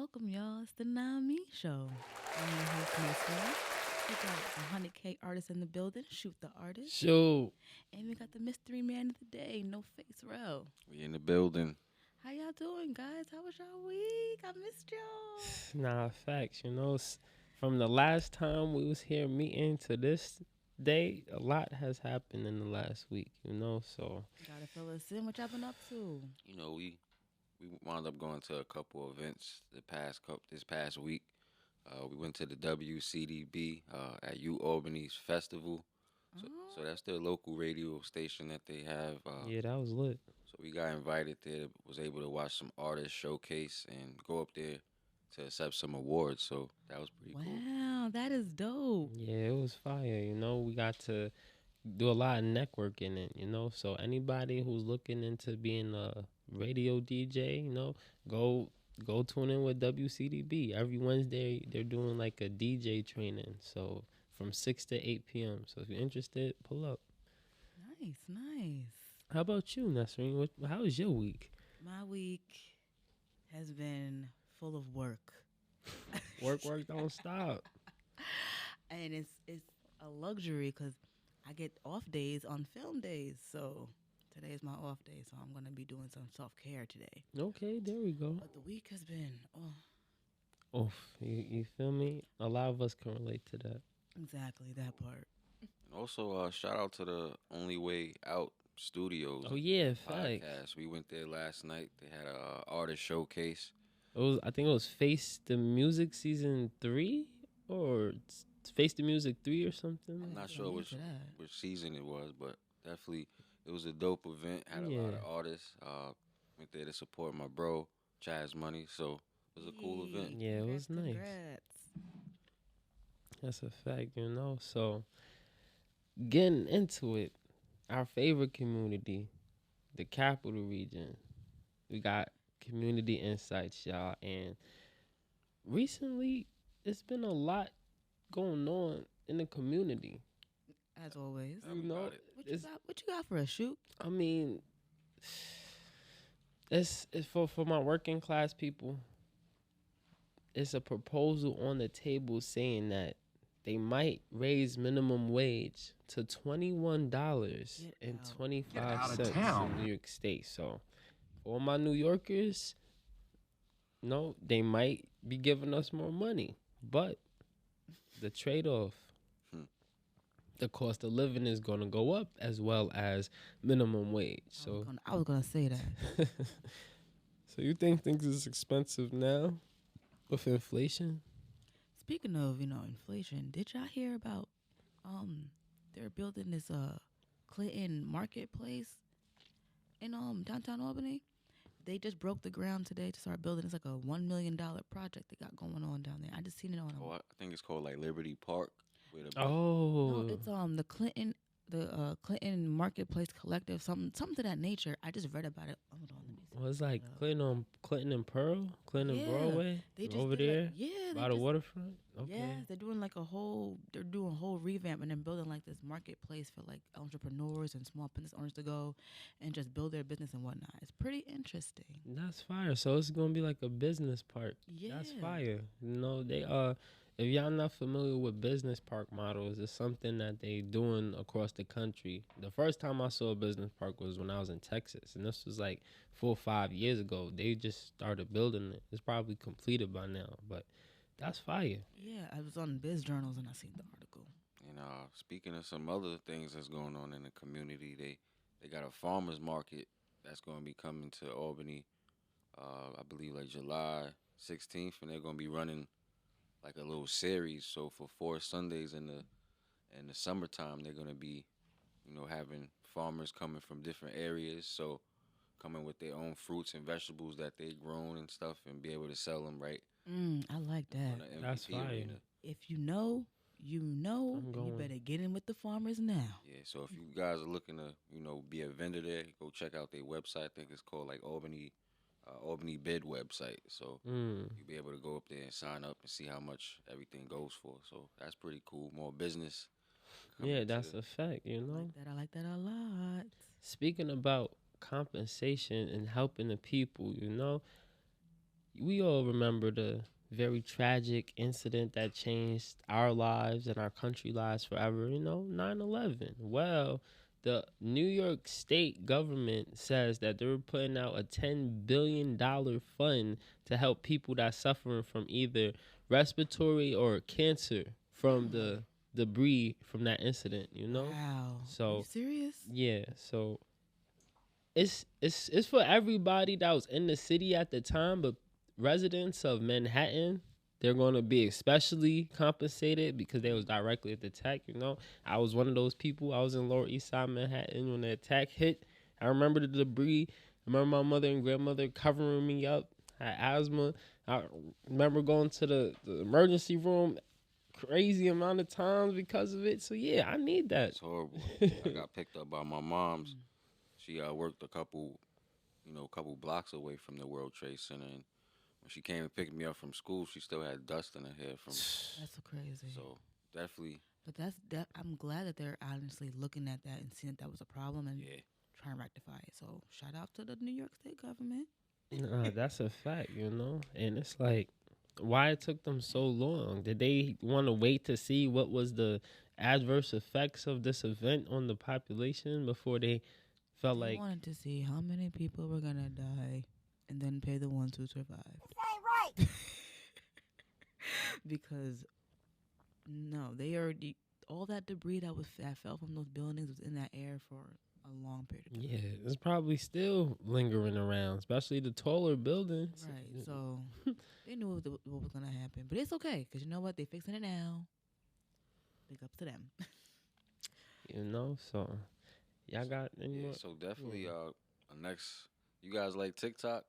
welcome, y'all. It's the Nami Show. I'm your host, Nestle. We got the 100K artist in the building, Shoot the Artist. Shoot. And we got the mystery man of the day, No Face Row. We in the building. How y'all doing, guys? How was y'all week? I missed y'all. Nah, facts. From the last time we was here meeting to this day, a lot has happened in the last week, so. Gotta fill us in. What y'all been up to? We wound up going to a couple events this past week. We went to the WCDB at U Albany's festival. So that's their local radio station that they have. Yeah, that was lit. So we got invited there, was able to watch some artists showcase and go up there to accept some awards. So that was pretty cool. Wow, that is dope. Yeah, it was fire. We got to do a lot of networking in it, So anybody who's looking into being a radio DJ, go tune in with WCDB. Every Wednesday they're doing like a DJ training. So from 6 to 8 p.m. So if you're interested, pull up. Nice. How about you, Nasreen? How was your week? My week has been full of work. Work don't stop. And it's a luxury because I get off days on film days. So today is my off day, so I'm going to be doing some self-care today. Okay, there we go. But the week has been, Oof, you feel me? A lot of us can relate to that. exactly that part. And also, shout out to the Only Way Out Studios. Oh yeah, facts. podcast. We went there last night. They had a artist showcase. I think it was Face the Music season 3 or Face the Music 3 or something. I'm not sure which season it was, but definitely it was a dope event. Had a lot of artists. Went there to support my bro, Chaz Money. So it was a cool event. Yeah, it was nice. Congrats. That's a fact, So getting into it, our favorite community, the capital region. We got community insights, y'all. And recently, it's been a lot going on in the community. As always. What you got for a shoot? I mean, it's for my working class people. It's a proposal on the table saying that they might raise minimum wage to $21.25 in New York State. So, for all my New Yorkers, they might be giving us more money. But the trade-off, the cost of living is going to go up as well as minimum wage. So I was gonna say that. So you think things is expensive now with inflation? Speaking of, inflation, did y'all hear about they're building this Clinton marketplace in downtown Albany? They just broke the ground today to start building. It's like a $1 million project they got going on down there. I just seen it on. I think it's called like Liberty Park. Oh, no, it's the Clinton Marketplace Collective, something to that nature. I just read about it. Hold on, let me see. Well, it's like Clinton and Pearl, Clinton and Broadway, they just over there, by the waterfront. Okay. Yeah, they're doing a whole revamp and then building like this marketplace for like entrepreneurs and small business owners to go and just build their business and whatnot. It's pretty interesting. That's fire. So it's gonna be like a business park. Yeah, that's fire. They if y'all not familiar with business park models, it's something that they doing across the country. The first time I saw a business park was when I was in Texas, and this was like 4 or 5 years ago. They just started building it. It's probably completed by now, but that's fire. Yeah, I was on Biz Journals and I seen the article. And speaking of some other things that's going on in the community, they got a farmers market that's going to be coming to Albany, I believe like July 16th, and they're going to be running like a little series. So for 4 Sundays in the summertime, they're going to be, having farmers coming from different areas. So coming with their own fruits and vegetables that they grown and stuff and be able to sell them right. I like that. That's fire. Arena. If you know, and you better get in with the farmers now. Yeah, so if you guys are looking to, be a vendor there, go check out their website. I think it's called like Albany Bid website. So you'll be able to go up there and sign up and see how much everything goes for. So that's pretty cool. More business. Yeah, that's a fact, I like that a lot. Speaking about compensation and helping the people, we all remember the very tragic incident that changed our lives and our country lives forever, 9/11. Well, the New York state government says that they're putting out a $10 billion fund to help people that's suffering from either respiratory or cancer from the debris from that incident. Wow. Are you So, serious? yeah, so it's for everybody that was in the city at the time, but residents of Manhattan, they're going to be especially compensated because they was directly at the attack. I was one of those people. I was in Lower East Side Manhattan when the attack hit. I remember the debris. I remember my mother and grandmother covering me up. I had asthma. I remember going to the emergency room crazy amount of times because of it. So yeah, I need that. It's horrible. I got picked up by my mom's. She worked a couple blocks away from the World Trade Center, and when she came and picked me up from school, she still had dust in her hair from. That's so crazy. So definitely. But I'm glad that they're honestly looking at that and seeing that was a problem and trying to rectify it. So shout out to the New York State government. That's a fact, and it's like, why it took them so long? Did they want to wait to see what was the adverse effects of this event on the population before they felt They like wanted to see how many people were gonna die and then pay the ones who survived. That ain't right. Because no, they already all that debris that fell from those buildings was in that air for a long period of time. yeah, it's probably still lingering around, especially the taller buildings. Right. So they knew what was gonna happen, but it's okay because you know what? They fixing it now. Big ups to them. So y'all got any more? So definitely, next, you guys like TikTok?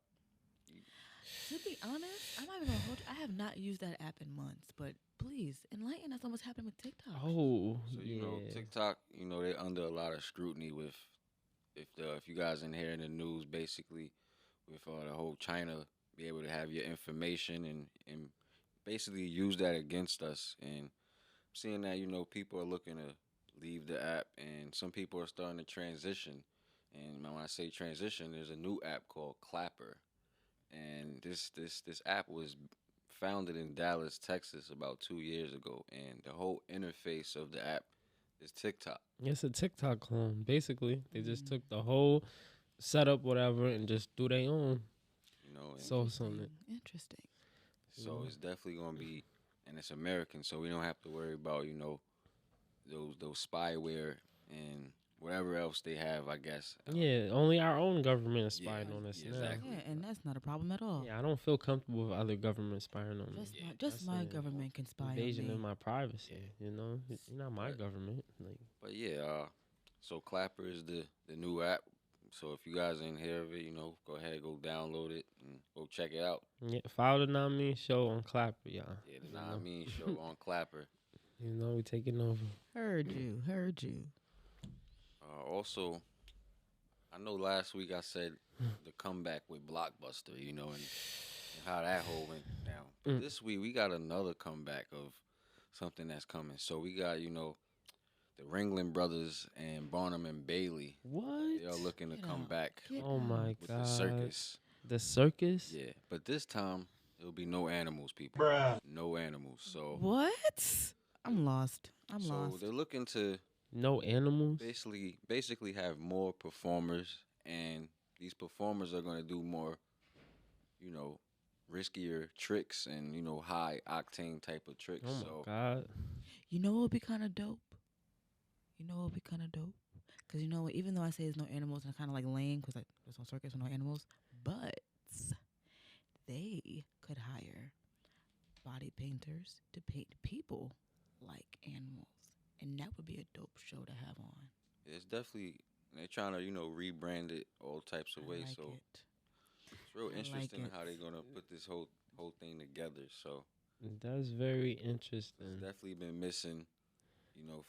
To be honest, I'm not even gonna hold you. I have not used that app in months, but please enlighten us on what's happening with TikTok. Oh, So TikTok, they're under a lot of scrutiny with if you guys in here in the news, basically with the whole China be able to have your information and basically use that against us. And seeing that people are looking to leave the app, and some people are starting to transition. And when I say transition, there's a new app called Clapper, and this app was founded in Dallas, Texas, about 2 years ago, and the whole interface of the app is TikTok. It's a TikTok clone. Basically, they just took the whole setup, whatever, and just do their own. Interesting. So it's definitely gonna be, and it's American, so we don't have to worry about those spyware and whatever else they have, I guess. Yeah, only our own government is spying on us now. Exactly. Yeah, and that's not a problem at all. Yeah, I don't feel comfortable with other governments spying on me. Just my government can spy on Invasion me. of my privacy. You're not my government. But yeah, so Clapper is the new app. So if you guys ain't heard of it, go ahead, go download it and go check it out. Yeah, follow the Not Mean Show on Clapper, y'all. Yeah, the Not Mean Show on Clapper. We taking over. Heard you. Also, I know last week I said the comeback with Blockbuster, and how that whole went down. But this week we got another comeback of something that's coming. So we got, the Ringling Brothers and Barnum and Bailey. What? They're looking to come back Oh my with God. the circus. The circus? Yeah, but this time it'll be no animals, people. Bruh. No animals. So What? I'm lost. So they're looking to No animals? basically have more performers, and these performers are going to do more, riskier tricks and high octane type of tricks. Oh my God. You know what would be kind of dope? Because even though I say there's no animals, and I kind of like lame because there's no circus with no animals, but they could hire body painters to paint people like animals, and that would be a dope show to have on. It's definitely, they're trying to rebrand it all types of ways. So it's real interesting how they're gonna put this whole thing together. So That's very interesting. it's definitely been missing,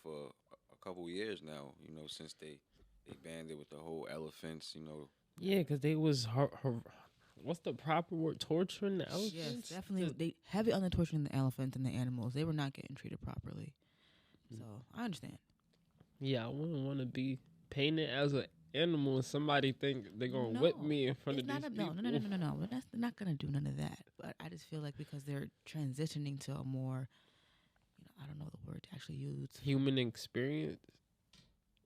for a couple years now. Since they banned it with the whole elephants. Yeah, because they was what's the proper word? Torturing the elephants? Yes, definitely. They heavy on the torturing the elephants and the animals. They were not getting treated properly. So I understand. Yeah, I wouldn't want to be painted as an animal and somebody think they're gonna whip No, me in front it's of these not a people. no. But that's they're not gonna do none of that. But I just feel like because they're transitioning to a more, I don't know the word to actually use. Human experience.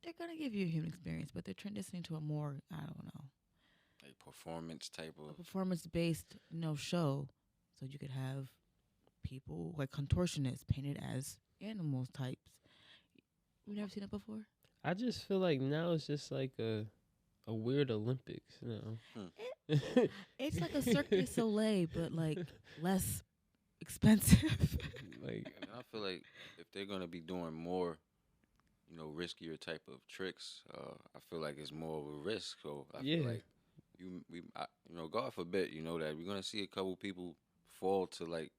They're gonna give you a human experience, but they're transitioning to a more, I don't know, Like performance type a of. performance based, show. So you could have people like contortionists painted as animals types. You never seen it before? I just feel like now it's just like a weird Olympics, you know. It's like a Cirque du Soleil, but like less expensive. Like And I feel like if they're gonna be doing more, riskier type of tricks, I feel like it's more of a risk. So I Yeah. feel like God forbid, that we're gonna see a couple people fall to like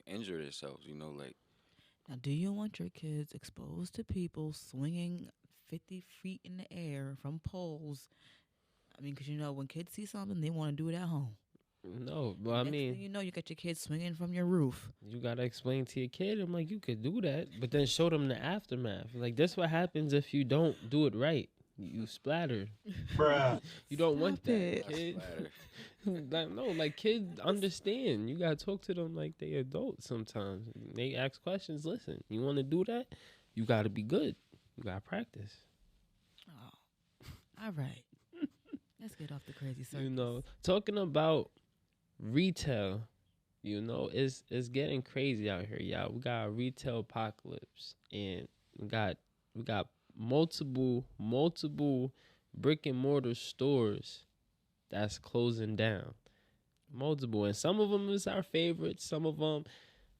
injure themselves. Like Now, do you want your kids exposed to people swinging 50 feet in the air from poles? I mean, because when kids see something, they want to do it at home. no, but I Next mean, thing you know, you got your kids swinging from your roof. you gotta explain to your kid. I'm like, you could do that, but then show them the aftermath. Like, that's what happens if you don't do it right. You splatter. Bruh. You don't want Stop that, it. kid. splatter. No, like kids understand. You gotta talk to them like they adults sometimes. They ask questions. Listen, you want to do that? You gotta be good. You gotta practice. Oh, all right. Let's get off the crazy circus. Talking about retail. It's getting crazy out here, y'all. We got a retail apocalypse, and we got multiple brick and mortar stores that's closing down. Multiple, and some of them is our favorites, some of them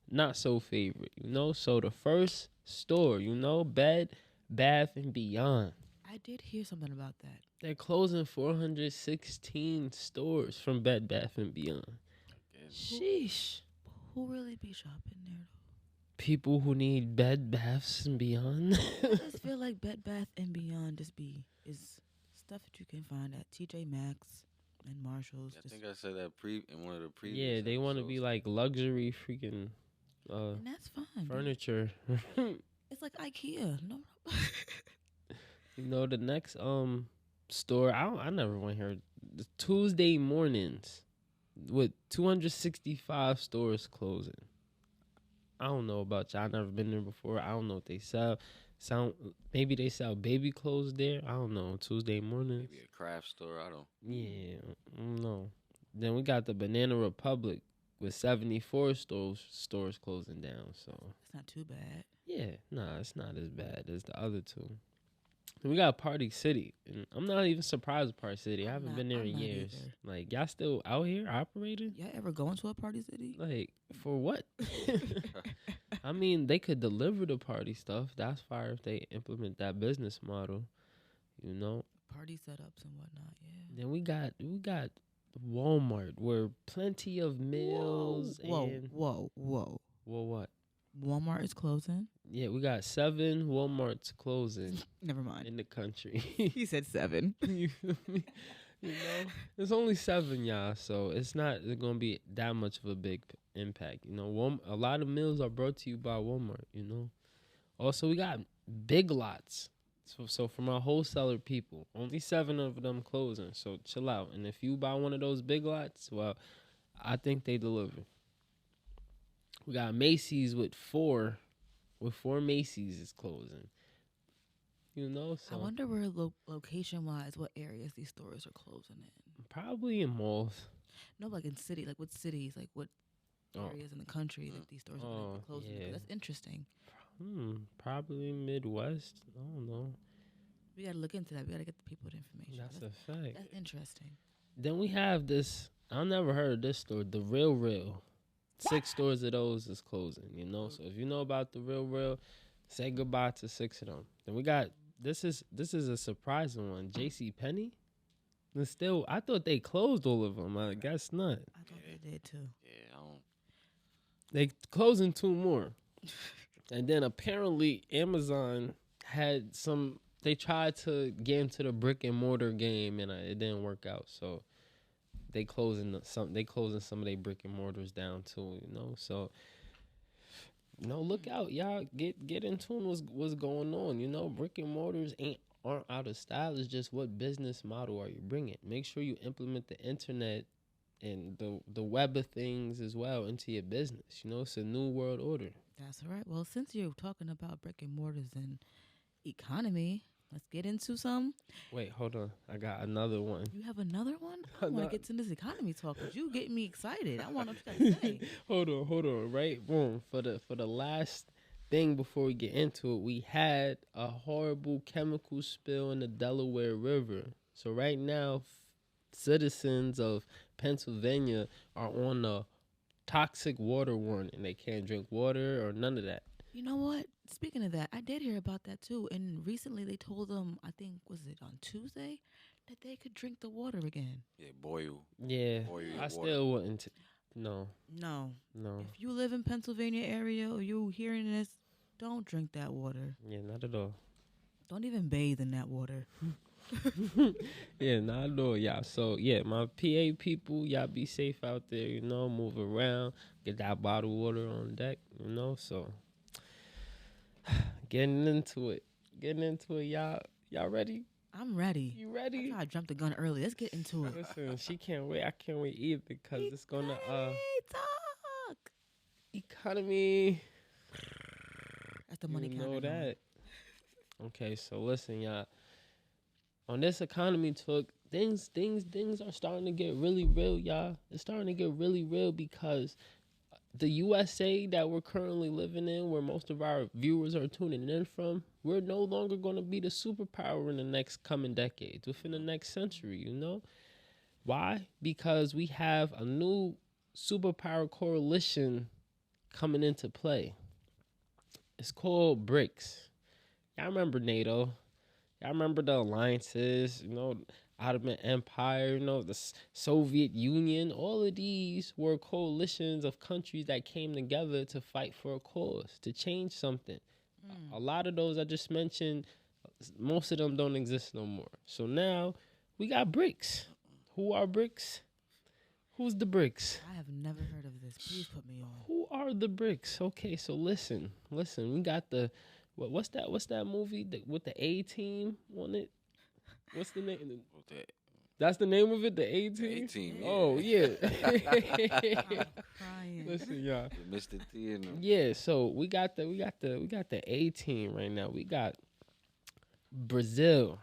not so favorite. So the first store, Bed Bath and Beyond. I did hear something about that. They're closing 416 stores from Bed Bath and Beyond. Sheesh. Who really be shopping there? People who need bed baths and beyond. I just feel like Bed Bath and Beyond is stuff that you can find at TJ Maxx and Marshalls. I think I said that in one of the previous. Yeah, they want to be like luxury freaking and that's fine. furniture. It's like IKEA. No. The next store I never went here. The Tuesday mornings with 265 stores closing. I don't know about y'all. I never been there before. I don't know what they sell. Maybe they sell baby clothes there. I don't know. Tuesday mornings. Maybe a craft store. I don't. Yeah, I don't know. Then we got the Banana Republic with 74 stores closing down. So It's not too bad. yeah, nah, it's not as bad as the other two. Then we got Party City, and I'm not even surprised with Party City. I haven't been there in years. Either. Like, y'all still out here operating? Y'all ever going to a Party City? Like, for what? I mean, they could deliver the party stuff. That's fire if they implement that business model, Party setups and whatnot. Yeah. Then we got Walmart, where plenty of meals and Whoa. well, what? Walmart is closing. Yeah, we got 7 Walmarts closing Never mind. in the country. He said 7. You feel me? There's only 7, y'all, so it's not gonna be that much of a big impact. A lot of meals are brought to you by Walmart. Also, we got Big Lots. So from our wholesaler people, only 7 of them closing. So chill out. And if you buy one of those Big Lots, well, I think they deliver. We got Macy's with 4 Macy's is closing. So I wonder where location-wise, what areas these stores are closing in. probably in malls. No, like in city, like what cities, like what areas in the country that these stores are gonna be closing. yeah. That's interesting. Probably Midwest. I don't know. We gotta look into that. We gotta get the people the information. That's a fact. That's interesting. Then we have this. I never heard of this store, the Real. 6 stores of those is closing. So if you know about the Real, say goodbye to 6 of them. Then we got this is a surprising one. J.C. Penney. And still, I thought they closed all of them. I guess not. I thought they did too. Yeah, I don't. They closing 2 more. And then apparently Amazon had some. They tried to get into the brick and mortar game, and it didn't work out. So they closing some of their brick and mortars down too. So look out, y'all. Get in tune what's going on. Brick and mortars ain't aren't out of style. It's just what business model are you bringing? Make sure you implement the internet and the web of things as well into your business. You know, it's a new world order. That's right. Well, since you're talking about brick and mortars and economy, let's get into some. Wait, hold on. I got another one. You have another one? I want Ano- to get to this economy talk because you getting me excited. I want to know what you got to say. hold on. Right, boom. For the last thing before we get into it, we had a horrible chemical spill in the Delaware River. So right now, citizens of Pennsylvania are on a toxic water warning. They can't drink water or none of that. You know what? Speaking of that, I did hear about that too. And recently they told them, I think, was it on Tuesday, that they could drink the water again. Yeah, boil. Yeah, Boil your I water. still wouldn't. No. No. No. If you live in Pennsylvania area or you hearing this, don't drink that water. Yeah, not at all. Don't even bathe in that water. Yeah, not at all, y'all. So, yeah, my PA people, y'all be safe out there, you know, move around, get that bottled water on deck, you know. So, getting into it, y'all. Y'all ready? I'm ready. You I ready? tried to jump the gun early. Let's get into it. Listen, she can't wait. I can't wait either because it's gonna Talk. economy. That's the money You counter. know that. Okay, so listen, y'all. On this economy talk, things are starting to get really real, y'all. It's starting to get really real because the USA that we're currently living in, where most of our viewers are tuning in from, we're no longer going to be the superpower in the next coming decades, within the next century, you know? Why? Because we have a new superpower coalition coming into play. It's called BRICS. Y'all remember NATO? Y'all remember the alliances, you know, Ottoman Empire, you know, the Soviet Union. All of these were coalitions of countries that came together to fight for a cause, to change something. A lot of those I just mentioned, most of them don't exist no more. So now we got BRICS. Who are BRICS? Who's the BRICS? I have never heard of this. Please put me on. Who are the BRICS? Okay, so listen. We got the what's that movie with the A team on it? What's the name? With that That's the name of it, the A team. A-team, yeah. Oh yeah. I'm crying. Listen, y'all. the Mr. T and them. Yeah, so we got the A team right now. We got Brazil.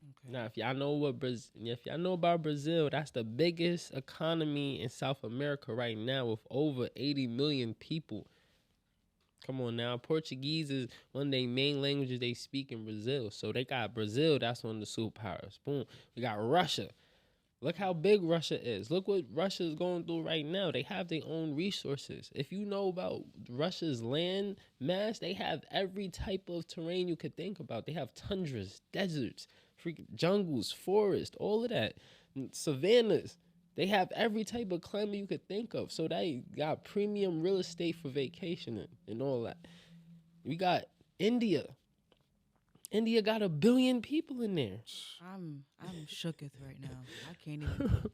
Okay. Now, if y'all know about Brazil, that's the biggest economy in South America right now with over 80 million people. Come on now. Portuguese is one of the main languages they speak in Brazil. So they got Brazil, that's one of the superpowers. Boom. We got Russia. Look how big Russia is. Look what Russia is going through right now. They have their own resources. If you know about Russia's land mass, they have every type of terrain you could think about. They have tundras, deserts, freaking jungles, forests, all of that, savannas. They have every type of climate you could think of. So they got premium real estate for vacationing and all that. We got India. India got 1 billion people in there. I'm shooketh right now. I can't even.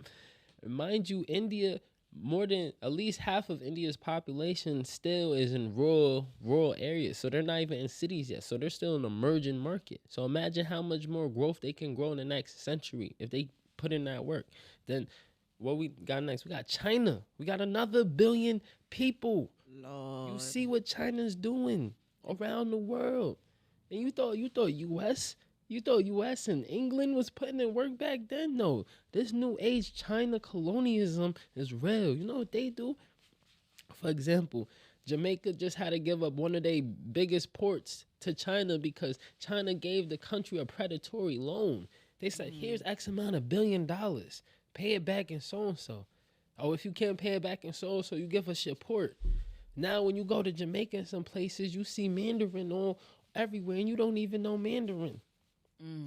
Mind you, India, more than at least half of India's population still is in rural areas. So they're not even in cities yet. So they're still an emerging market. So imagine how much more growth they can grow in the next century if they put in that work. Then what we got next? We got China. We got another 1 billion people. Lord. You see what China's doing around the world. And you thought US and England was putting in work back then? No. This new age China colonialism is real. You know what they do? For example, Jamaica just had to give up one of their biggest ports to China because China gave the country a predatory loan. They said, here's X amount of $1 billion. Pay it back in so-and-so. Oh, if you can't pay it back in so-and-so, you give us your port. Now, when you go to Jamaica and some places, you see Mandarin all everywhere, and you don't even know Mandarin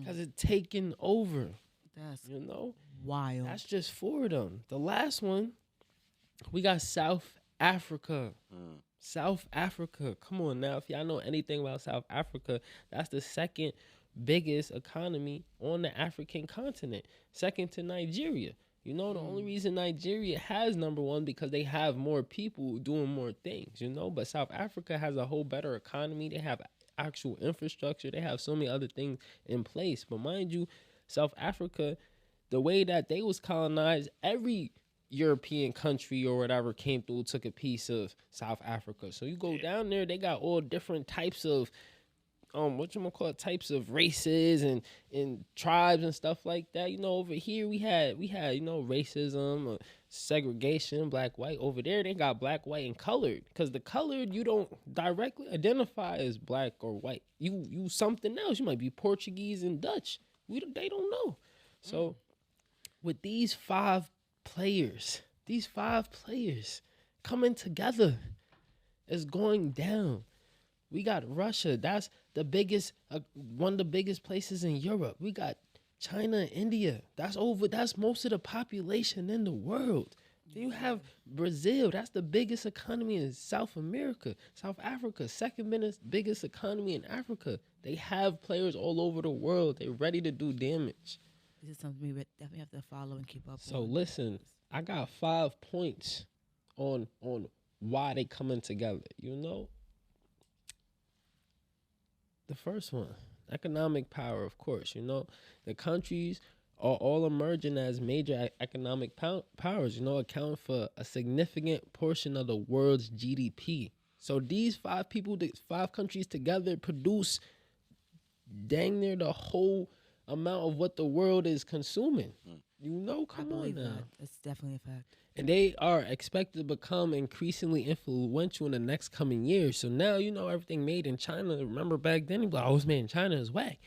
because it's taken over. That's You know, wild. that's just 4 of them. The last one, we got South Africa. South Africa. Come on now, if y'all know anything about South Africa, that's the second biggest economy on the African continent, second to Nigeria. You know, the only reason Nigeria has number 1 because they have more people doing more things, you know, but South Africa has a whole better economy. They have actual infrastructure. They have so many other things in place. But mind you, South Africa, the way that they was colonized, every European country or whatever came through, took a piece of South Africa. So you go down there, they got all different types of types of races and tribes and stuff like that. Over here we had racism, segregation, black, white. Over there they got black, white, and colored. Because the colored, you don't directly identify as black or white. You something else. You might be Portuguese and Dutch. They don't know. So with these five players coming together, it's going down. We got Russia. That's the biggest, one of the biggest places in Europe. We got China and India. That's most of the population in the world. Then you have Brazil. That's the biggest economy in South America. South Africa, second biggest economy in Africa. They have players all over the world. They're ready to do damage. This is something we definitely have to follow and keep up. So listen, I got 5 points on why they coming together. The first one, economic power, of course. The countries are all emerging as major economic powers, account for a significant portion of the world's GDP. So these 5 countries together produce dang near the whole amount of what the world is consuming. Come on now. It's definitely a fact. And they are expected to become increasingly influential in the next coming years. So now, everything made in China. Remember back then, it was made in China is whack.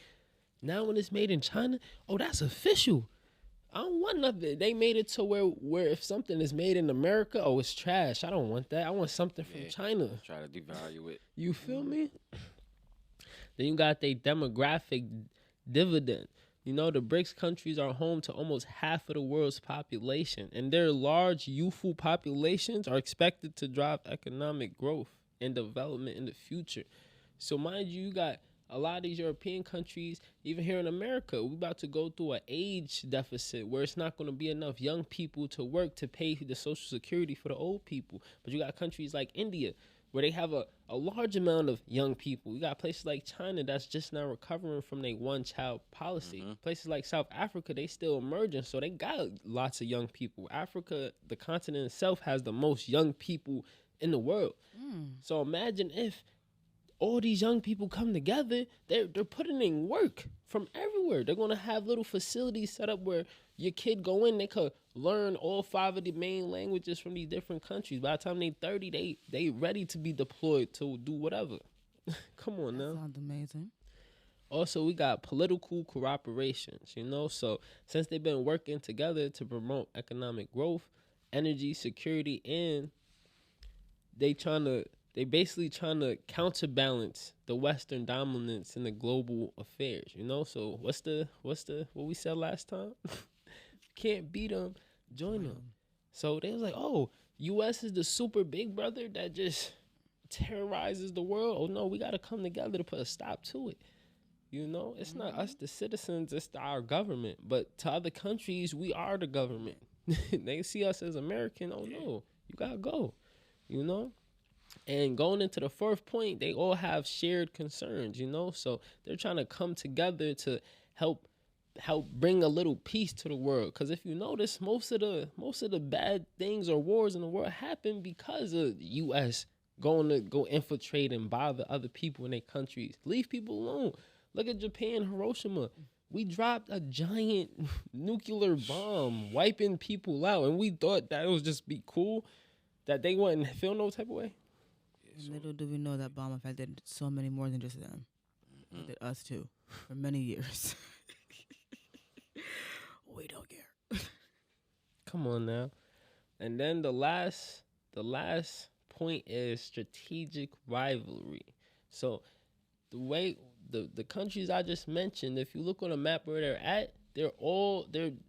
Now when it's made in China, that's official. I don't want nothing. They made it to where if something is made in America, it's trash. I don't want that. I want something from China. Try to devalue it. You feel me? Then you got their demographic dividend. The BRICS countries are home to almost half of the world's population, and their large youthful populations are expected to drive economic growth and development in the future. So mind you, you got a lot of these European countries, even here in America, we're about to go through an age deficit where it's not going to be enough young people to work to pay the Social Security for the old people. But you got countries like India, where they have a large amount of young people. You got places like China that's just now recovering from their one-child policy. Mm-hmm. Places like South Africa, they still emerging, so they got lots of young people. Africa, the continent itself, has the most young people in the world. So imagine if all these young people come together, they're putting in work from everywhere. They're going to have little facilities set up where your kid go in, they could learn all 5 of the main languages from these different countries. By the time they 30, they ready to be deployed to do whatever. Come on now. That sounds amazing. Also, we got political cooperations, So since they've been working together to promote economic growth, energy security, and they basically trying to counterbalance the Western dominance in the global affairs, So what we said last time? Can't beat them, join them. So they was like, U.S. is the super big brother that just terrorizes the world. Oh no, we got to come together to put a stop to it. It's not us, the citizens, it's our government. But to other countries, we are the government. They see us as American. Oh no, you got to go, And going into the 4th point, they all have shared concerns, So they're trying to come together to help bring a little peace to the world. Because if you notice, most of the bad things or wars in the world happen because of the U.S. going to go infiltrate and bother other people in their countries. Leave people alone. Look at Japan, Hiroshima. We dropped a giant nuclear bomb, wiping people out, and we thought that it would just be cool, that they wouldn't feel no type of way. Little do we know that bomb affected so many more than just them. It affected us too, for many years. We don't care. Come on now. And then the last point is strategic rivalry. So the way the countries I just mentioned, if you look on a map where they're at, they're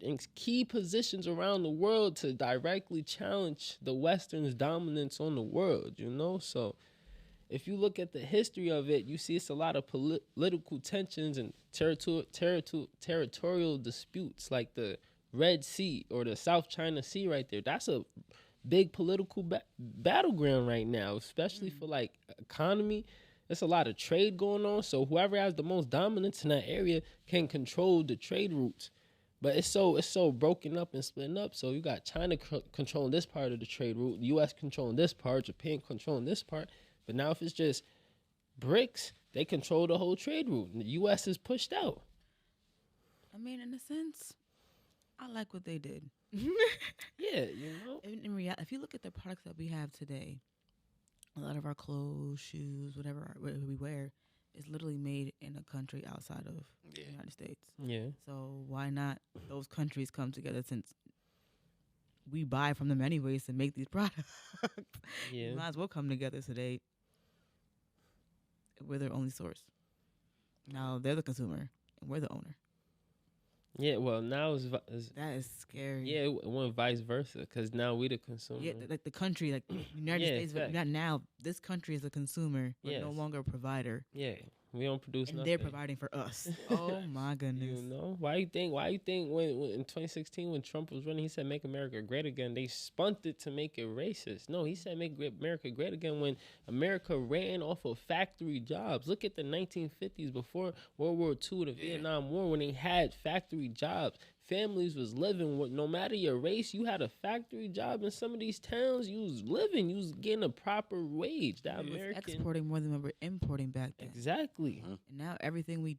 in key positions around the world to directly challenge the Western's dominance on the world, So if you look at the history of it, you see it's a lot of political tensions and territorial disputes, like the Red Sea or the South China Sea right there. That's a big political battleground right now, especially for like economy. It's a lot of trade going on. So whoever has the most dominance in that area can control the trade routes. But it's so broken up and splitting up. So you got China controlling this part of the trade route, the U.S. controlling this part, Japan controlling this part. But now if it's just BRICS, they control the whole trade route. And the U.S. is pushed out. I mean, in a sense, I like what they did. Yeah, In reality, if you look at the products that we have today, a lot of our clothes, shoes, whatever we wear, is literally made in a country outside of the United States. Yeah. So why not those countries come together, since we buy from them anyways to make these products? Yeah. You might as well come together today. We're their only source. Now they're the consumer and we're the owner. Yeah, well, now That is scary. yeah, it went vice versa because now we the consumer. Yeah, like the country, like United Yeah, States, facts. not now. This country is a consumer, but no Yes. longer a provider, Yeah, we don't produce and nothing. they're providing for us. Oh my goodness! You know why you think when in 2016 when Trump was running, he said make America great again. They spun it to make it racist. No, he said make America great again when America ran off of factory jobs. Look at the 1950s before World War II, the Vietnam War, when they had factory jobs. Families was living with, no matter your race, you had a factory job in some of these towns. You was living, you was getting a proper wage. That We was American exporting more than we were importing back then. exactly. And now everything we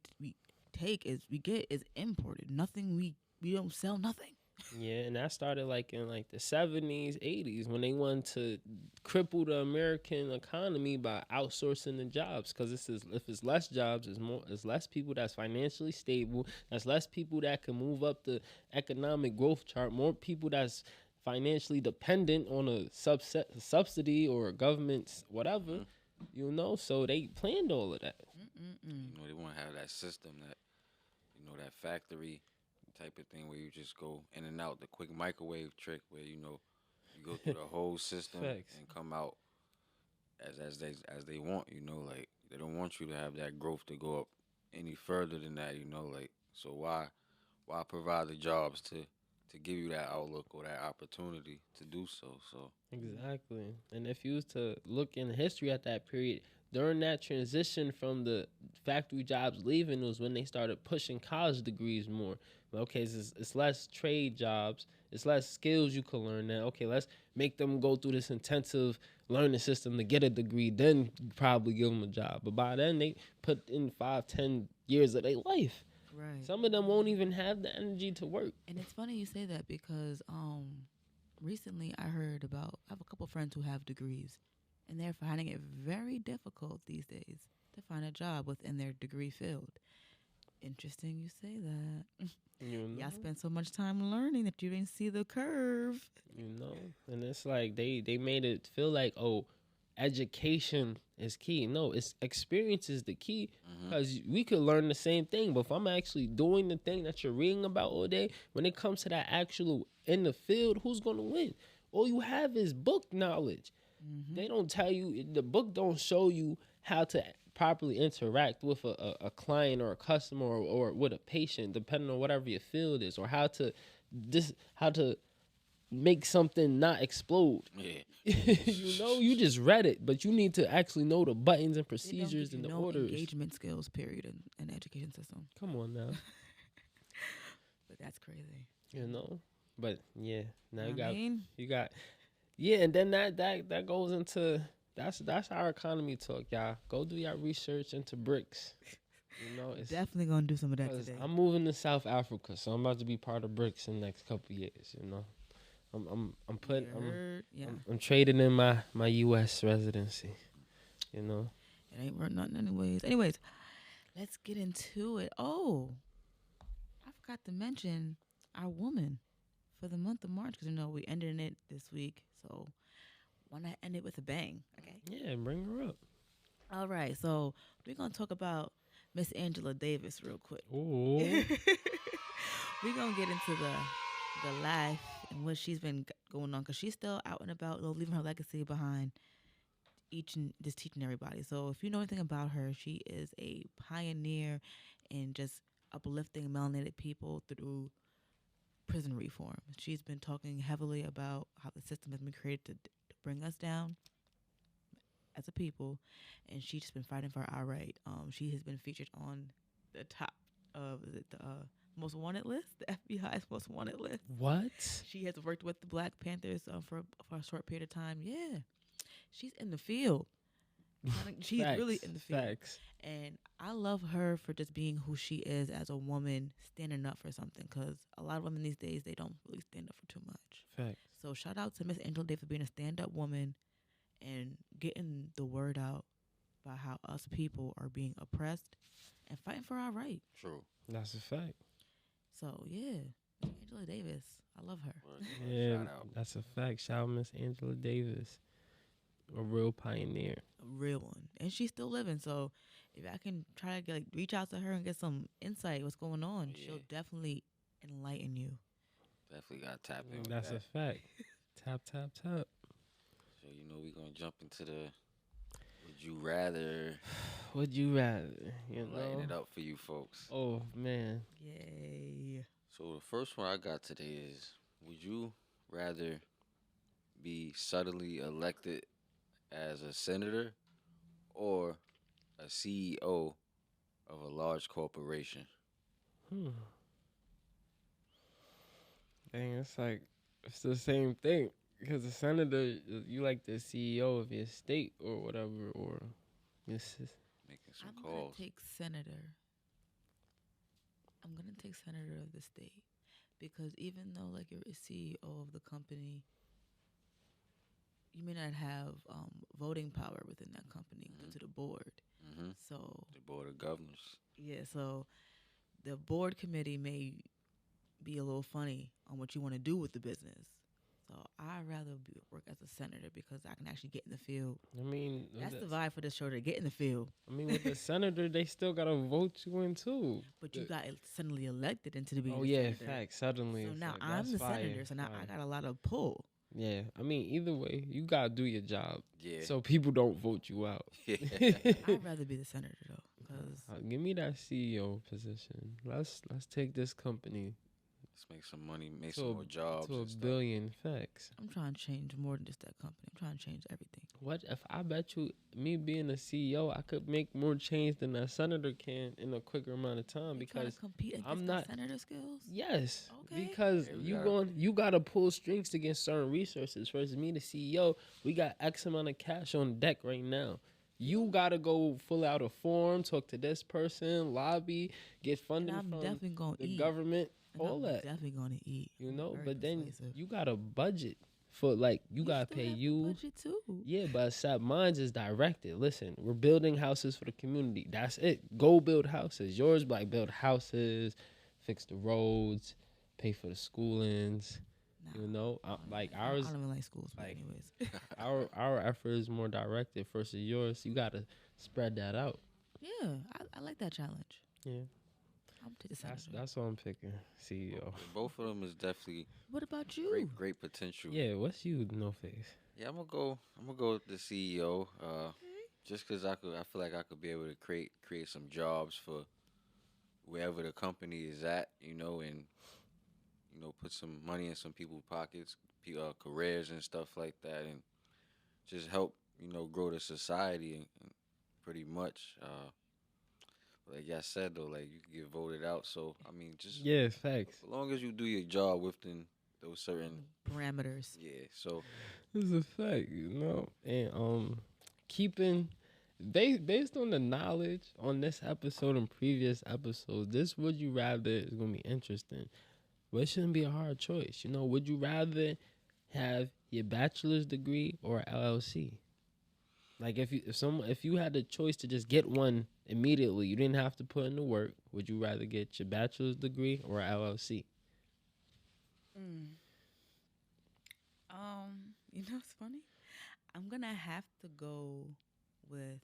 get is imported. Nothing we don't sell nothing. Yeah, and that started like in like the 70s, 80s when they wanted to cripple the American economy by outsourcing the jobs. Because if it's less jobs, it's less people that's financially stable. That's less people that can move up the economic growth chart. More people that's financially dependent on a subsidy or a government's whatever. You know, so they planned all of that. You know, they want to have that system that, that factory type of thing where you just go in and out, the quick microwave trick where, you go through the whole system Facts. and come out as they want, like they don't want you to have that growth to go up any further than that, like, so why provide the jobs to give you that outlook or that opportunity to do so. Exactly. And if you was to look in history at that period, during that transition from the factory jobs leaving was when they started pushing college degrees more. Okay, it's less trade jobs. It's less skills you can learn now. Okay, let's make them go through this intensive learning system to get a degree, then probably give them a job. But by then, they put in 5-10 years of their life. Right. Some of them won't even have the energy to work. And it's funny you say that because recently I heard I have a couple friends who have degrees, and they're finding it very difficult these days to find a job within their degree field. Interesting you say that. Y'all spent so much time learning that you didn't see the curve. And it's like they made it feel like, oh, education is key. No, it's experience is the key, because we could learn the same thing, but if I'm actually doing the thing that you're reading about all day, when it comes to that actual in the field, who's gonna win? All you have is book knowledge. They don't tell you, the book don't show you how to properly interact with a client or a customer or with a patient, depending on whatever your field is, or how to make something not explode. Yeah. You just read it, but you need to actually know the buttons and They don't procedures give and you the no orders. engagement skills, period, in the education system. Come on now. But that's crazy. But yeah, now You know what I mean? you got yeah, and then that goes into that's our economy talk, y'all. Go do your research into BRICS. It's Definitely gonna do some of that 'cause today. I'm moving to South Africa, so I'm about to be part of BRICS in the next couple of years. I'm putting I'm trading in my U.S. residency. It ain't worth nothing anyways. Anyways, let's get into it. Oh, I forgot to mention our woman for the month of March, because we ended it this week, so why not end it with a bang? Okay. Yeah, bring her up. All right, so we're gonna talk about Miss Angela Davis real quick. Ooh. We're gonna get into the life and what she's been going on, because she's still out and about, leaving her legacy behind, just teaching everybody. So if you know anything about her, she is a pioneer in just uplifting melanated people through prison reform. She's been talking heavily about how the system has been created to bring us down. as a people, and she's just been fighting for our right. She has been featured on the top of the most wanted list, the FBI's most wanted list. What? She has worked with the Black Panthers for a short period of time. Yeah, she's in the field. She's really in the field. Facts. And I love her for just being who she is as a woman, standing up for something. Because a lot of women these days, they don't really stand up for too much. Facts. So shout out to Miss Angela Davis for being a stand-up woman and getting the word out about how us people are being oppressed and fighting for our right. True. That's a fact. So yeah, Angela Davis, I love her. Yeah, Shout out. that's a fact. Shout out Miss Angela Davis, a real pioneer. A real one, and she's still living. So if I can try to reach out to her and get some insight, what's going on, Yeah. she'll definitely enlighten you. Definitely got to tap in. With That's that. a fact. Tap, tap, tap. So we're gonna jump into the would you rather. Would you rather? You Lighten it know? up for you folks. Oh man. Yay! So the first one I got today is: would you rather be suddenly elected as a senator or a CEO of a large corporation? Dang, it's the same thing. Because the senator, you like the CEO of your state or whatever, or this is Making some I'm calls. gonna take senator. I'm gonna take senator of the state because even though like you're a CEO of the company, you may not have voting power within that company due to the board. Mm-hmm. So The board of governors. yeah, so the board committee may be a little funny on what you want to do with the business. So I'd rather work as a senator because I can actually get in the field. I mean, That's the vibe for this show, to get in the field. I mean, with the senator, they still gotta vote you in too. But you got suddenly elected into the being Oh the yeah, senator. facts. Suddenly, So it's now like, I'm that's the fire, senator, so now I fire. got a lot of pull. Yeah, I mean, either way, you gotta do your job, Yeah. so people don't vote you out. Yeah. I'd rather be the senator though, because Give me that CEO position. Let's take this company Let's make some money, make to some a, more jobs. to a and stuff. billion. Facts. I'm trying to change more than just that company. I'm trying to change everything. What if I bet you, me being a CEO, I could make more change than that senator can in a quicker amount of time? You trying Because to compete against I'm my not- senator skills. yes, Okay. because Yeah, we you gotta- you gotta pull strings to get certain resources. Versus me, the CEO, we got X amount of cash on deck right now. You gotta go fill out a form, talk to this person, lobby, get And funding I'm from definitely gonna the eat. government, And all I'm that. definitely gonna eat. You know, Very but then persuasive. you got a budget for like you gotta still pay have to you. budget too. Yeah, but except mine's is directed. Listen, we're building houses for the community. That's it. Go build houses. Yours like build houses, fix the roads, pay for the schoolings. Nah, You know, like ours, I don't even like schools, but like- anyways. our effort is more directed versus yours. You gotta spread that out. Yeah, I like that challenge. Yeah, I'm take the senator. that's what I'm picking. CEO. Both of them is definitely What about you? great potential. Yeah, what's you? No face. Yeah, I'm gonna go with the CEO. Just because I feel like I could be able to create some jobs for wherever the company is at, and put some money in some people's pockets, careers and stuff like that, and just help grow the society and pretty much. Like I said though, like you can get voted out. So I mean, just Yeah, facts. as long as you do your job within those certain Parameters. yeah. So This is a fact, you know. And keeping based on the knowledge on this episode and previous episodes, this would you rather is gonna be interesting. But it shouldn't be a hard choice. You know, would you rather have your bachelor's degree or LLC? Like if you had the choice to just get one immediately, you didn't have to put in the work, would you rather get your bachelor's degree or LLC? You know what's funny? I'm gonna have to go with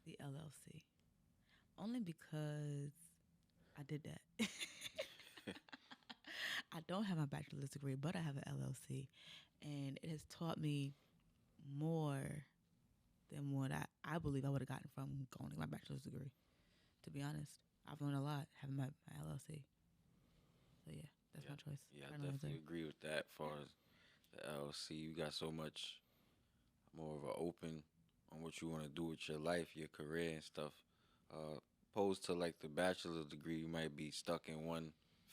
the LLC, only because I did that. I don't have my bachelor's degree, but I have an LLC, and it has taught me more than what I believe I would have gotten from going to my bachelor's degree. To be honest, I've learned a lot having my LLC. So yeah, that's my choice. yeah, I Final answer. definitely agree with that. As far as the LLC, you got so much more of an open on what you want to do with your life, your career and stuff. Opposed to like the bachelor's degree, you might be stuck in one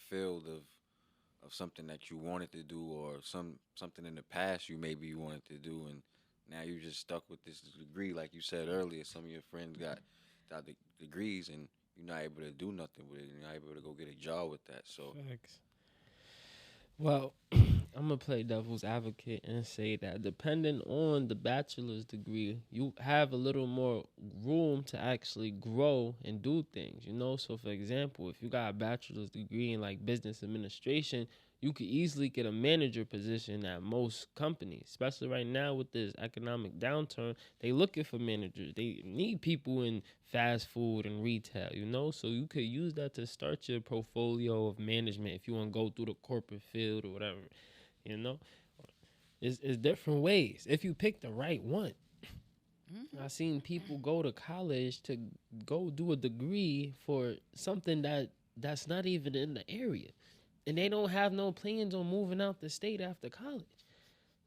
field of something that you wanted to do, or something in the past you wanted to do, and now you're just stuck with this degree. Like you said earlier, some of your friends got the degrees, and you're not able to do nothing with it. You're not able to go get a job with that. So Facts. Well, I'm gonna play devil's advocate and say that depending on the bachelor's degree, you have a little more room to actually grow and do things, you know? So, for example, if you got a bachelor's degree in like business administration, you could easily get a manager position at most companies, especially right now with this economic downturn. They looking for managers. They need people in fast food and retail, you know? So you could use that to start your portfolio of management if you want to go through the corporate field or whatever, you know? It's different ways if you pick the right one. Mm-hmm. I've seen people go to college to go do a degree for something that's not even in the area. And they don't have no plans on moving out the state after college.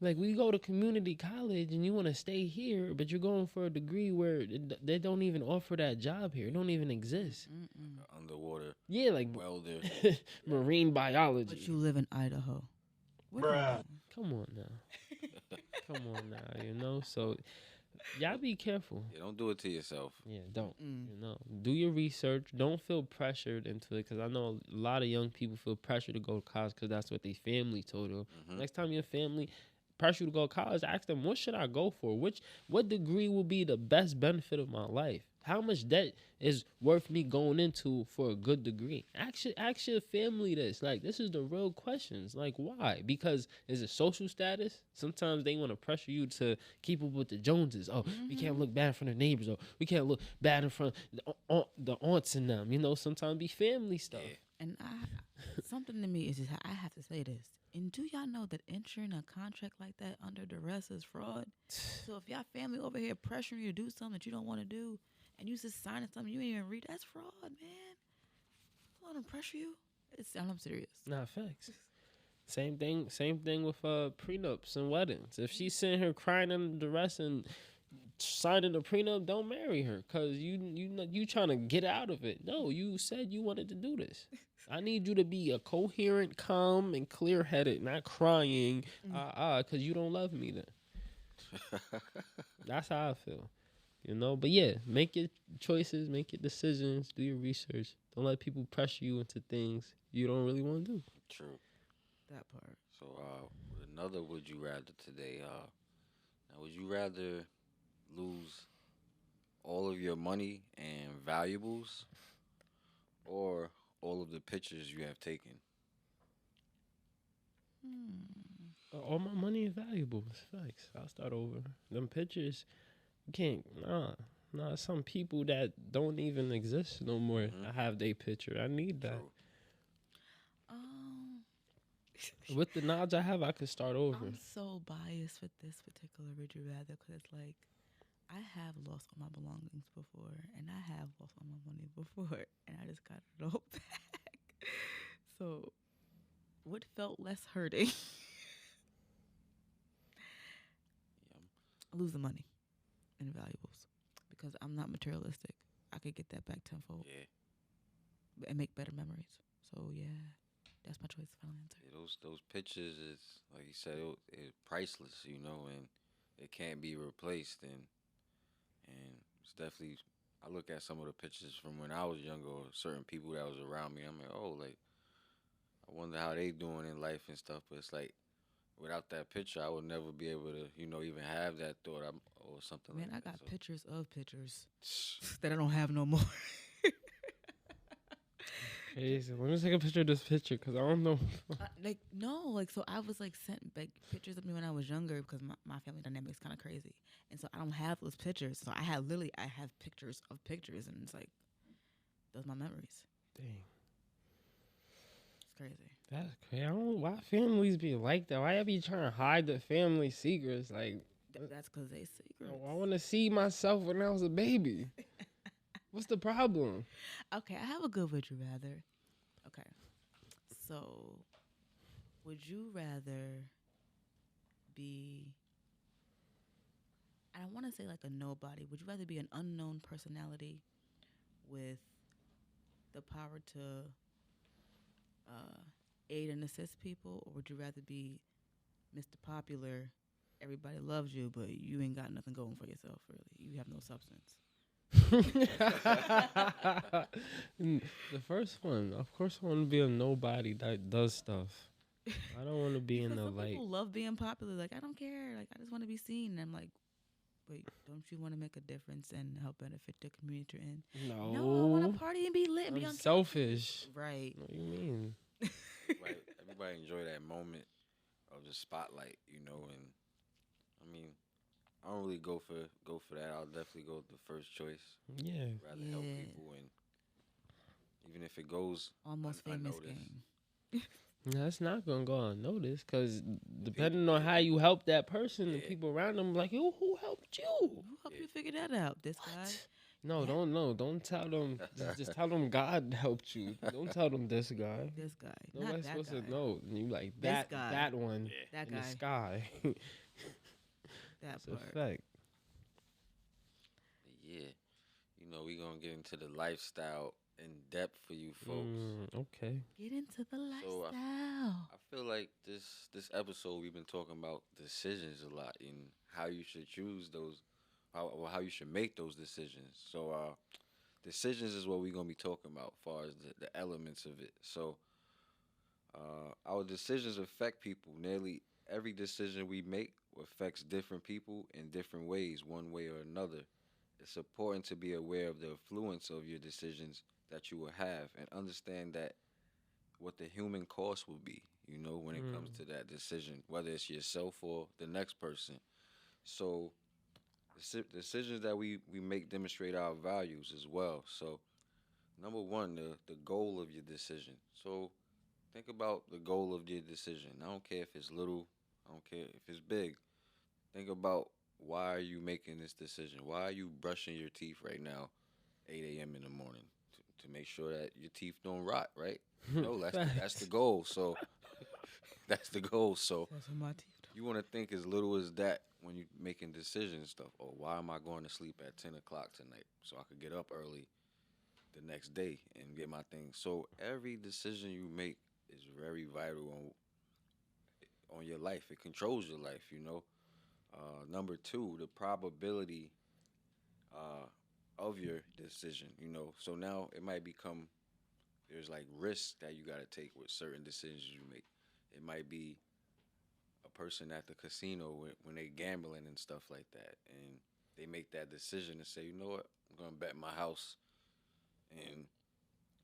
Like, we go to community college and you want to stay here, but you're going for a degree where they don't even offer that job here. It don't even exist. Mm-mm. underwater Yeah, like welder. marine biology. But you live in Idaho. What are you Bruh. doing? Come on now. Come on now, you know? So, y'all be careful. Yeah, don't do it to yourself. Yeah, don't. Mm. You know, do your research. Don't feel pressured into it, because I know a lot of young people feel pressure to go to college because that's what their family told them. Mhm. Next time your family pressure you to go to college, ask them, what should I go for? What degree will be the best benefit of my life? How much debt is worth me going into for a good degree? Ask your family this. Like, this is the real questions. Like, why? Because is it social status? Sometimes they want to pressure you to keep up with the Joneses. Oh, we can't look bad in front of neighbors. Oh, we can't look bad in front of the aunts and them. You know, sometimes be family stuff. Yeah. And something to me is just I have to say this. And do y'all know that entering a contract like that under duress is fraud? So if y'all family over here pressuring you to do something that you don't want to do, and you just signing something you ain't even read, that's fraud, man. Let them pressure you. I'm serious. Nah, facts. Same thing with prenups and weddings. If she's sitting here crying under duress and signing a prenup, don't marry her, because you trying to get out of it. No, you said you wanted to do this. I need you to be a coherent, calm, and clear-headed, not crying, because you don't love me then. That's how I feel. You know, but yeah, make your choices, make your decisions, do your research. Don't let people pressure you into things you don't really want to do. True. That part. So another would you rather today. Now, would you rather lose all of your money and valuables, or all of the pictures you have taken? All my money is valuable. It's facts. I'll start over. Them pictures, you can't. Nah. Some people that don't even exist no more. Mhm. I have their picture. I need that. True. With the knowledge I have, I could start over. I'm so biased with this particular would you rather, because it's like I have lost all my belongings before, and I have lost all my money before, and I just got it all back. So, what felt less hurting? Lose the money and valuables, because I'm not materialistic. I could get that back tenfold Yeah. and make better memories. So yeah, that's my choice. Final answer. Yeah, those pictures is, like you said, it's priceless, you know, and it can't be replaced. And it's definitely, I look at some of the pictures from when I was younger, or certain people that was around me. I'm like, oh, like, I wonder how they doing in life and stuff. But it's like, without that picture, I would never be able to, even have that thought or something Man, like I that. got pictures of pictures that I don't have no more. Crazy. Let me take a picture of this picture, because I don't know. So I was like sent back pictures of me when I was younger, because my family dynamic is kind of crazy, and so I don't have those pictures. So I have pictures of pictures, and it's like those are my memories. Dang. It's crazy. That's crazy. I don't know why families be like that. Why y'all be trying to hide the family secrets? Like, That's because they secret. I want to see myself when I was a baby. What's the problem? Okay, I have a good would you rather. Okay, so would you rather be I don't want to say like a nobody. Would you rather be an unknown personality with the power to uh, aid and assist people, or would you rather be Mr. Popular? Everybody loves you, but you ain't got nothing going for yourself. Really, you have no substance. The first one, of course, I want to be a nobody that does stuff. I don't want to be in Because the some light. people love being popular. Like I don't care. Like I just want to be seen. And I'm like, wait, don't you want to make a difference and help benefit the community you're in? No, I want No, to party and be lit and be I'm on selfish. campus. Right. What do you mean? Right. Everybody enjoy that moment of the spotlight, you know. And I mean, I don't really go for that. I'll definitely go with the first choice. Yeah. Rather help Yeah. people, and even if it goes Almost famous unnoticed. game. That's not gonna go unnoticed because depending on how you help that person, the Yeah. people around them like, who helped you? Who helped Yeah. you figure that out? This guy. No, Yeah. don't tell them. Just tell them God helped you. Don't tell them this guy. This guy. Not Nobody's that supposed guy. to know. And you like This that guy. that one That in the guy. sky. That It's a part. fact. Yeah. You know, we gonna get into the lifestyle in depth for you folks. Okay. Get into the So, lifestyle. I feel like this episode we've been talking about decisions a lot and how you should choose those, how you should make those decisions. So decisions is what we're gonna be talking about, as far as the elements of it. So our decisions affect people. Nearly every decision we make affects different people in different ways, one way or another. It's important to be aware of the influence of your decisions that you will have and understand that what the human cost will be, you know, when it comes to that decision, whether it's yourself or the next person. So decisions that we make demonstrate our values as well. So number one, the goal of your decision. So think about the goal of your decision. I don't care if it's little, I don't care if it's big. Think about, why are you making this decision? Why are you brushing your teeth right now, 8 a.m. in the morning? To make sure that your teeth don't rot, right? No, that's the goal. So that's the goal. So That's what my teeth do. you want to think as little as that when you're making decisions stuff. Or why am I going to sleep at 10 o'clock tonight so I could get up early the next day and get my things. So every decision you make is very vital on your life. It controls your life, you know. Number two, the probability of your decision, you know. So now it might become, there's like risks that you got to take with certain decisions you make. It might be a person at the casino when they gambling and stuff like that, and they make that decision to say, you know what, I'm gonna bet my house, and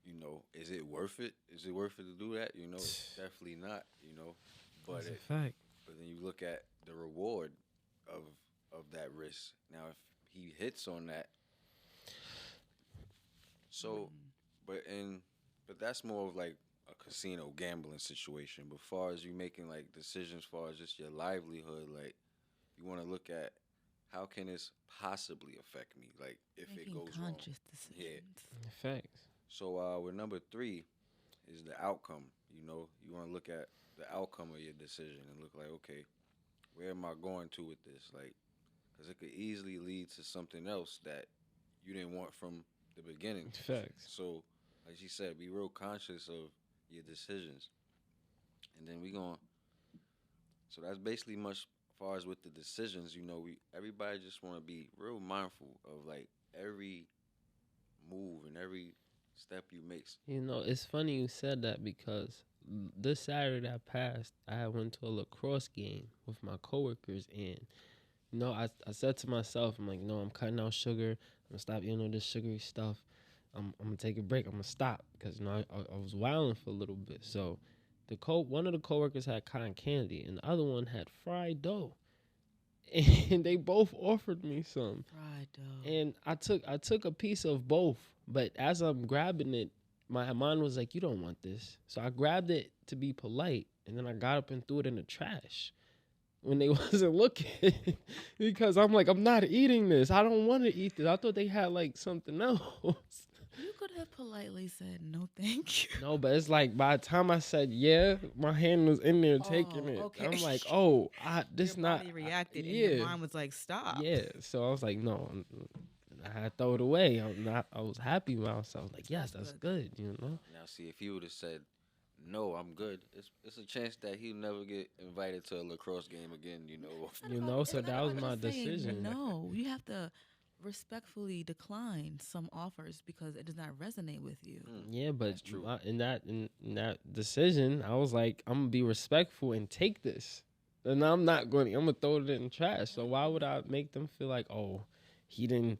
you know, is it worth it? Is it worth it to do that? You know, it's definitely not. You know, but That's a fact. but then you look at the reward of that risk. Now, if he hits on that, so but that's more of like a casino gambling situation. But far as you making like decisions, far as just your livelihood, like you want to look at, how can this possibly affect me? Like if it Making goes wrong. conscious decisions. Yeah. Facts. So with number three is the outcome. You know, you want to look at the outcome of your decision and look like, okay, where am I going to with this? Like, because it could easily lead to something else that you didn't want from the beginning. Facts. So, like she said, be real conscious of your decisions. And then so that's basically much far as with the decisions, you know, everybody just want to be real mindful of like every move and every step you make. You know, it's funny you said that because this Saturday that passed, I went to a lacrosse game with my coworkers, and you know, I said to myself, I'm like, no, I'm cutting out sugar. I'm gonna stop eating all this sugary stuff. I'm gonna take a break. I'm gonna stop because you know I was wilding for a little bit. So one of the coworkers had cotton candy, and the other one had fried dough, and they both offered me some. Fried dough. And I took a piece of both, but as I'm grabbing it, my mind was like, "You don't want this." So I grabbed it to be polite, and then I got up and threw it in the trash when they wasn't looking, because I'm like, I'm not eating this. I don't want to eat this. I thought they had like something else. You could have politely said no, thank you. No, but it's like by the time I said yeah, my hand was in there taking it. Okay. I'm like, oh, this Your not. body reacted, and yeah, your mind was like, "Stop." yeah. So I was like, no, I had to throw it away. I'm not. I was happy with myself. Like, yes, that's good. You know. Now, see, if he would have said, "No, I'm good," it's a chance that he'll never get invited to a lacrosse game again. You know. You know. So It's not that was about my just saying decision. no, you have to respectfully decline some offers because it does not resonate with you. Yeah, but That's true. In that decision, I was like, I'm gonna be respectful and take this, and I'm not going. I'm gonna throw it in the trash. So why would I make them feel like, oh, he didn't?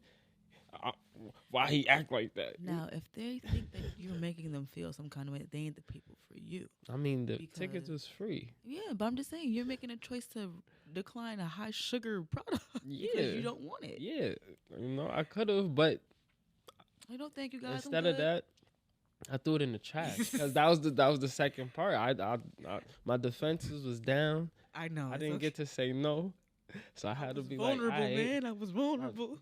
Why he act like that? Now, if they think that you're making them feel some kind of way, they ain't the people for you. I mean, the Because- tickets was free. Yeah, but I'm just saying you're making a choice to decline a high sugar product Yeah, because you don't want it. Yeah, you know, I could have, but I don't thank you guys. instead of that, I threw it in the trash because that was the second part. I my defenses was down. I know. I didn't get to say no, so I had to be vulnerable, like, "Aight." man. I was vulnerable.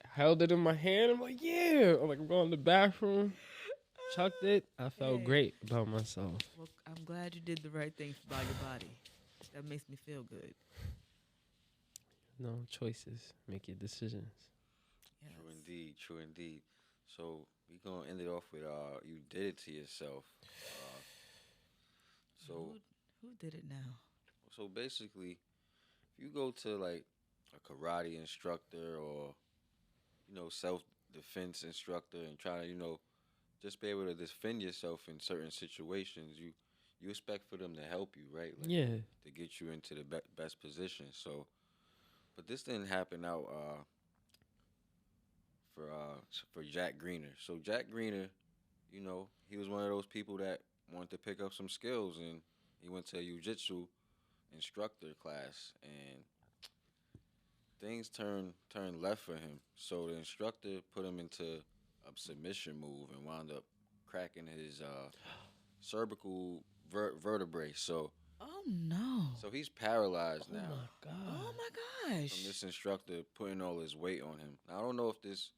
Held it in my hand. I'm like, yeah. I'm like, I'm going to the bathroom. Chucked it. I felt Hey. great about myself. Well, I'm glad you did the right thing by your body. That makes me feel good. No choices. Make your decisions. Yes. True indeed. True indeed. So we gonna end it off with you did it to yourself. So Who did it now? so basically, if you go to like a karate instructor or self defense instructor and try to just be able to defend yourself in certain situations, you expect for them to help you, right? Like, Yeah. to get you into the best position. So, but this didn't happen out for Jack Greener. So Jack Greener, he was one of those people that wanted to pick up some skills, and he went to a jiu-jitsu instructor class, and things turned left for him. So the instructor put him into a submission move and wound up cracking his cervical vertebrae. So Oh no! so he's paralyzed now Oh my god. Oh my gosh! from this instructor putting all his weight on him. Now, I don't know if this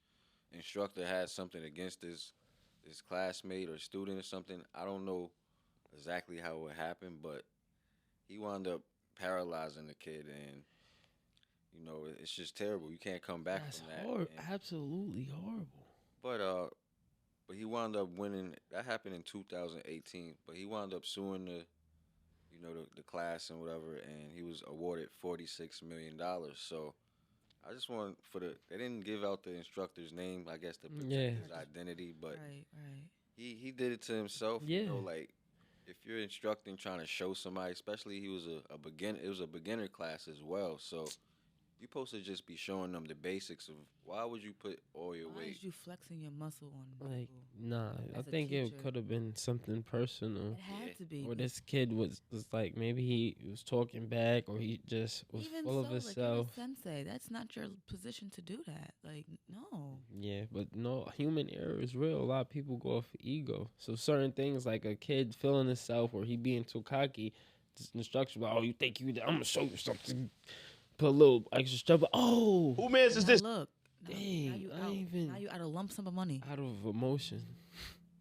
instructor had something against his classmate or student or something. I don't know exactly how it happened, but he wound up paralyzing the kid, and it's just terrible. You can't come back That's from that. horrible. And- Absolutely horrible. but he wound up winning. That happened in 2018. But he wound up suing the class and whatever, and he was awarded $46 million. So I just want they didn't give out the instructor's name, I guess, to protect his identity, but Right. he did it to himself. Yeah. Like if you're instructing, trying to show somebody, especially he was a beginner. It was a beginner class as well, so you're supposed to just be showing them the basics of why would you put all your Why weight. is you flexing your muscle on Like, people? nah. I As a think it teacher. could have been something personal. It had Yeah. to be. Or this kid was like, maybe he was talking back, or he just was Even full of so, himself. Like, you're a sensei. That's not your position to do that. Like, no. Yeah, but no, human error is real. A lot of people go off ego. So certain things, like a kid feeling himself or he being too cocky, just instruction about, oh, you think I'm gonna show you something. Put a little extra stuff. Oh, Who man's is Now this? look. Now Dang, you I out. even- Now you out a lump sum of money. out of emotion.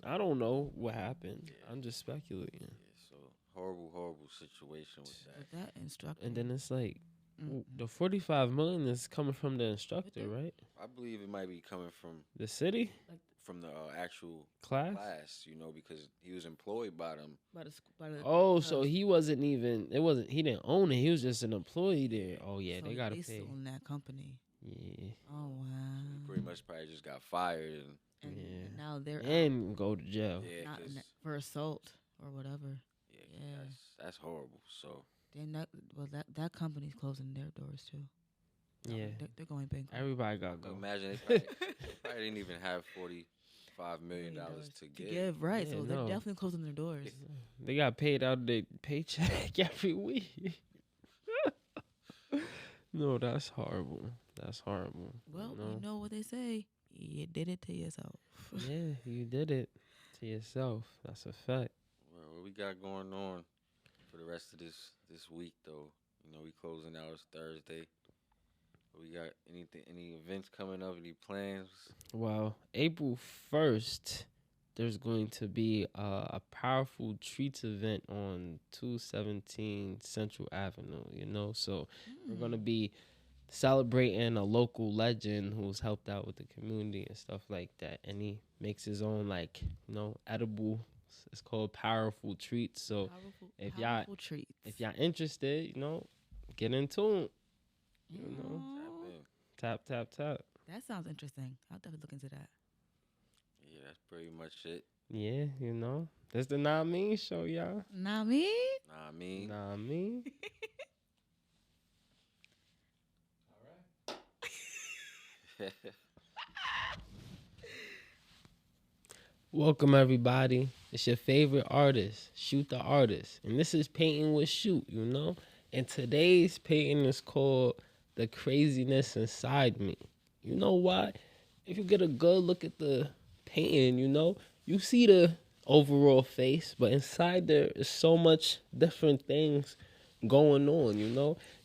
I don't know what happened. I'm just speculating. Yeah, so horrible situation with that. With that instructor. And then it's like, Mm-mm. the 45 million is coming from the instructor, right? I believe it might be coming The city from the actual class. class, because he was employed by them. by the Oh, so he wasn't even. It wasn't. He didn't own it. He was just an employee there. Oh yeah, so they gotta they pay. own that company. Yeah, Oh wow. He pretty much probably just got fired, and And Yeah. now they're out. and go to jail. yeah, Not 'cause- for assault or whatever. yeah, Yeah. that's horrible. So Then that company's closing their doors too. Yeah, They're going bankrupt. everybody got to go. imagine they probably didn't even have $45 million to give. give, right? Yeah, so no. they're definitely closing their doors. They got paid out of their paycheck every week. No, that's horrible. That's horrible. Well, No. you know what they say. You did it to yourself. Yeah, you did it to yourself. That's a fact. Well, what we got going on for the rest of this week, though? We closing out. It's Thursday. We got any events coming up? Any plans? Well, April 1st, there's going to be a powerful treats event on 217 Central Avenue, you know? So we're going to be celebrating a local legend who's helped out with the community and stuff like that. And he makes his own, like, edible. It's called Powerful Treats. So if Powerful treats. if y'all interested, get in tune. You know, Aw, tap. that sounds interesting. I'll definitely look into that. Yeah, that's pretty much it. Yeah, that's the Nah Me show, y'all. Nah me. Nah, I mean, Nah Me. Welcome everybody. It's your favorite artist, Shoot the Artist. And this is Painting with Shoot, And today's painting is called The Craziness Inside Me. You know why? If you get a good look at the painting, you see the overall face, but inside there is so much different things going on,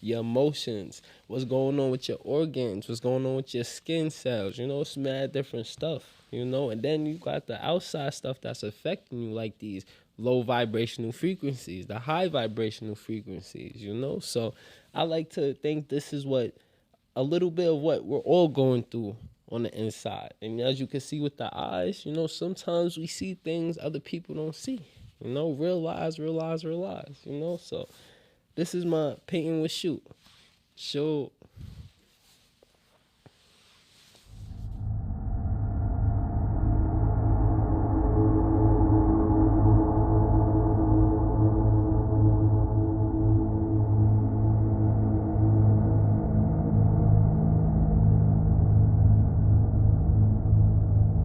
your emotions, what's going on with your organs, what's going on with your skin cells, it's mad different stuff, and then you got the outside stuff that's affecting you, like these low vibrational frequencies, the high vibrational frequencies, so I like to think this is what a little bit of what we're all going through on the inside. And as you can see with the eyes, sometimes we see things other people don't see, realize, so this is my painting with Shoot. Show